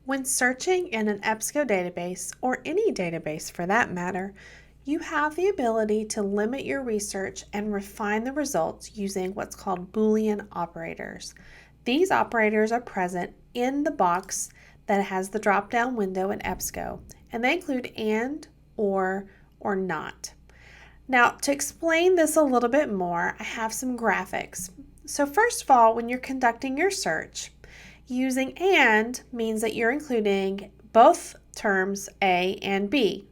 When searching in an EBSCO database, or any database for that matter, you have the ability to limit your research and refine the results using what's called Boolean operators. These operators are present in the box that has the drop-down window in EBSCO, and they include and, or not. Now, to explain this a little bit more, I have some graphics. So first of all, when you're conducting your search, using and means that you're including both terms A and B.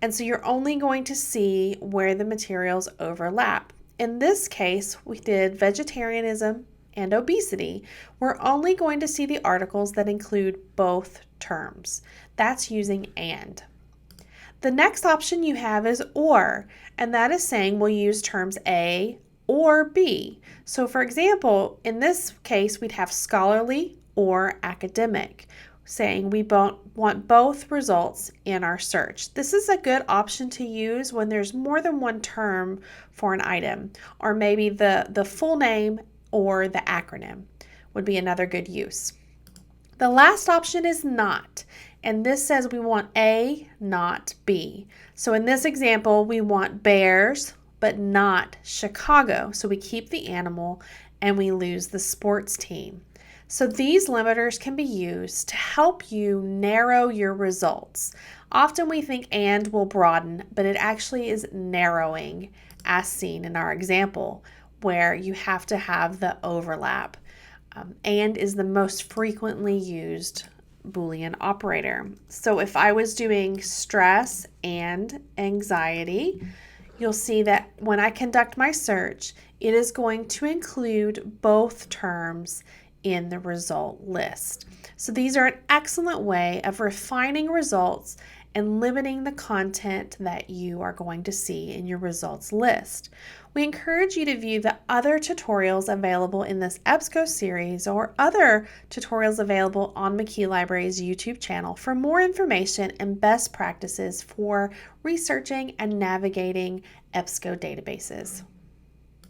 And so you're only going to see where the materials overlap. In this case, we did vegetarianism and obesity. We're only going to see the articles that include both terms. That's using and. The next option you have is or, and that is saying we'll use terms A or B. So for example, in this case, we'd have scholarly or academic, saying we want both results in our search. This is a good option to use when there's more than one term for an item, or maybe the full name or the acronym would be another good use. The last option is not, and this says we want A, not B. So in this example, we want bears, but not Chicago. So we keep the animal and we lose the sports team. So these limiters can be used to help you narrow your results. Often we think and will broaden, but it actually is narrowing, as seen in our example, where you have to have the overlap. And is the most frequently used Boolean operator. So if I was doing stress and anxiety, you'll see that when I conduct my search, it is going to include both terms in the result list. So these are an excellent way of refining results and limiting the content that you are going to see in your results list. We encourage you to view the other tutorials available in this EBSCO series or other tutorials available on McKee Library's YouTube channel for more information and best practices for researching and navigating EBSCO databases.